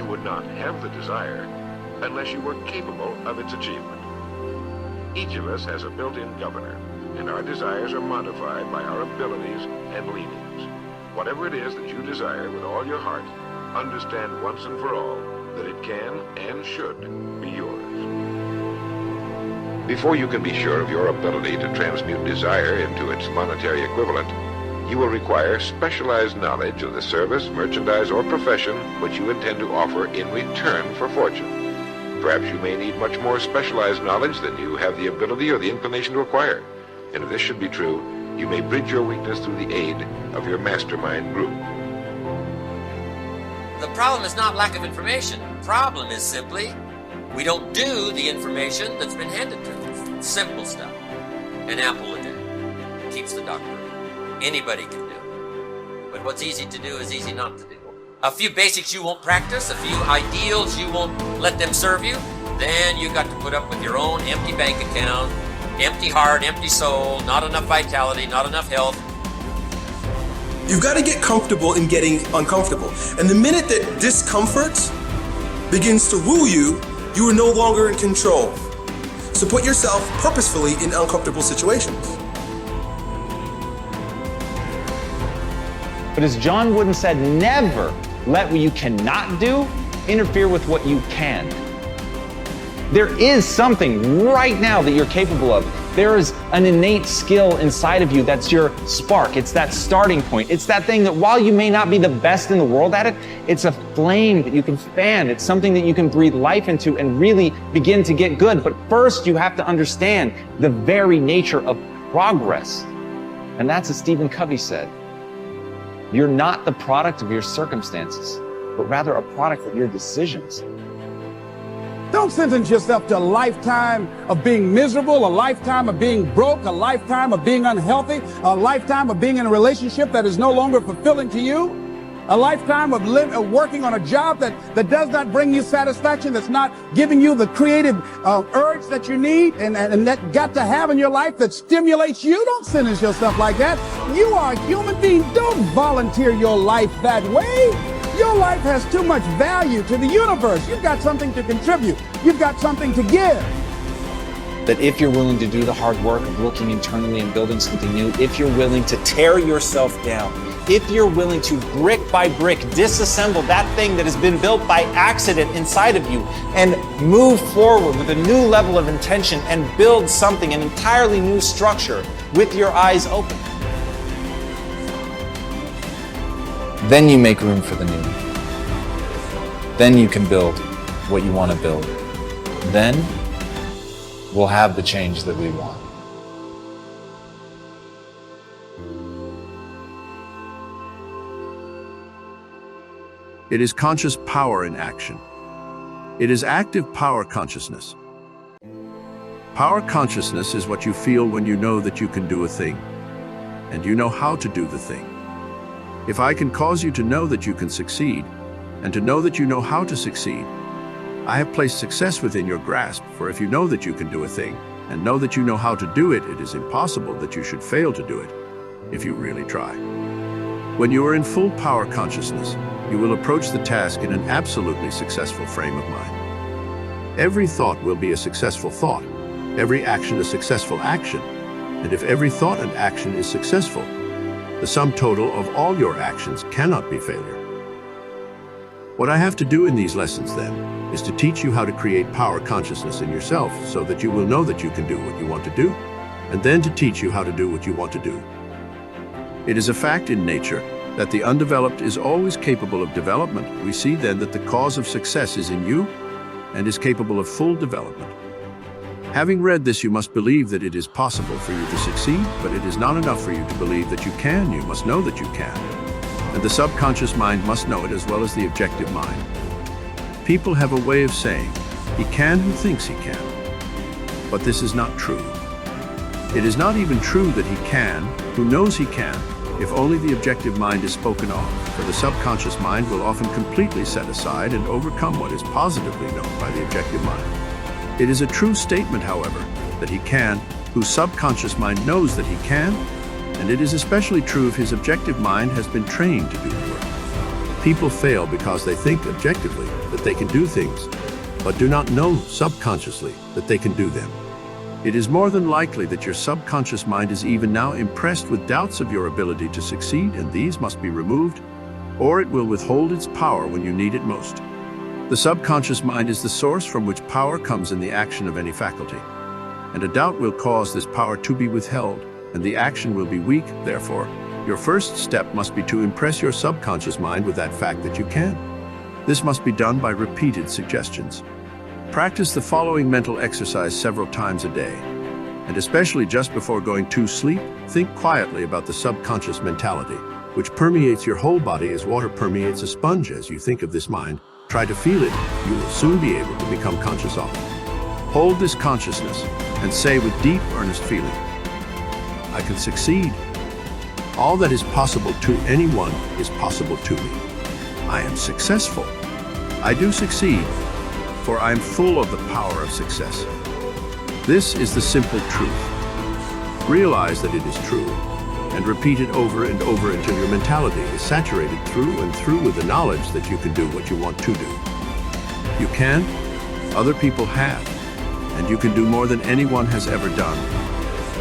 you would not have the desire unless you were capable of its achievement. Each of us has a built-in governor, and our desires are modified by our abilities and leanings. Whatever it is that you desire with all your heart, understand once and for all that it can and should be yours. Before you can be sure of your ability to transmute desire into its monetary equivalent, you will require specialized knowledge of the service, merchandise, or profession which you intend to offer in return for fortune. Perhaps you may need much more specialized knowledge than you have the ability or the inclination to acquire. And if this should be true, you may bridge your weakness through the aid of your mastermind group. The problem is not lack of information. The problem is simply we don't do the information that's been handed to us. Simple stuff. An apple a day keeps the doctor away. Anybody can do. But what's easy to do is easy not to do. A few basics you won't practice, a few ideals you won't let them serve you, then you got to put up with your own empty bank account, empty heart, empty soul, not enough vitality, not enough health. You've got to get comfortable in getting uncomfortable. And the minute that discomfort begins to rule you, you are no longer in control. So put yourself purposefully in uncomfortable situations. But as John Wooden said, never let what you cannot do interfere with what you can. There is something right now that you're capable of. There is an innate skill inside of you that's your spark. It's that starting point. It's that thing that while you may not be the best in the world at it, it's a flame that you can fan. It's something that you can breathe life into and really begin to get good. But first, you have to understand the very nature of progress. And that's what Stephen Covey said. You're not the product of your circumstances, but rather a product of your decisions. Don't sentence yourself to a lifetime of being miserable, a lifetime of being broke, a lifetime of being unhealthy, a lifetime of being in a relationship that is no longer fulfilling to you, a lifetime of working on a job that does not bring you satisfaction, that's not giving you the creative urge that you need and that got to have in your life that stimulates you. Don't sentence yourself like that. You are a human being. Don't volunteer your life that way. Your life has too much value to the universe. You've got something to contribute. You've got something to give. That if you're willing to do the hard work of looking internally and building something new, if you're willing to tear yourself down, if you're willing to brick by brick disassemble that thing that has been built by accident inside of you and move forward with a new level of intention and build something, an entirely new structure with your eyes open, then you make room for the new. Then you can build what you want to build. Then we'll have the change that we want. It is conscious power in action. It is active power consciousness. Power consciousness is what you feel when you know that you can do a thing, and you know how to do the thing. If I can cause you to know that you can succeed, and to know that you know how to succeed, I have placed success within your grasp, for if you know that you can do a thing, and know that you know how to do it, it is impossible that you should fail to do it, if you really try. When you are in full power consciousness, you will approach the task in an absolutely successful frame of mind. Every thought will be a successful thought, every action a successful action, and if every thought and action is successful, the sum total of all your actions cannot be failure. What I have to do in these lessons, then, is to teach you how to create power consciousness in yourself so that you will know that you can do what you want to do, and then to teach you how to do what you want to do. It is a fact in nature that the undeveloped is always capable of development. We see then that the cause of success is in you and is capable of full development. Having read this, you must believe that it is possible for you to succeed, but it is not enough for you to believe that you can. You must know that you can. And the subconscious mind must know it as well as the objective mind. People have a way of saying, "He can who thinks he can." But this is not true. It is not even true that he can, who knows he can, if only the objective mind is spoken of, for the subconscious mind will often completely set aside and overcome what is positively known by the objective mind. It is a true statement, however, that he can, whose subconscious mind knows that he can, and it is especially true if his objective mind has been trained to do the work. People fail because they think objectively that they can do things, but do not know subconsciously that they can do them. It is more than likely that your subconscious mind is even now impressed with doubts of your ability to succeed, and these must be removed, or it will withhold its power when you need it most. The subconscious mind is the source from which power comes in the action of any faculty, and a doubt will cause this power to be withheld, and the action will be weak. Therefore, your first step must be to impress your subconscious mind with that fact that you can. This must be done by repeated suggestions. Practice the following mental exercise several times a day, and especially just before going to sleep, think quietly about the subconscious mentality, which permeates your whole body as water permeates a sponge. As you think of this mind, try to feel it. You will soon be able to become conscious of it. Hold this consciousness and say with deep, earnest feeling, I can succeed. All that is possible to anyone is possible to me. I am successful. I do succeed, for I am full of the power of success. This is the simple truth. Realize that it is true, and repeat it over and over until your mentality is saturated through and through with the knowledge that you can do what you want to do. You can, other people have, and you can do more than anyone has ever done.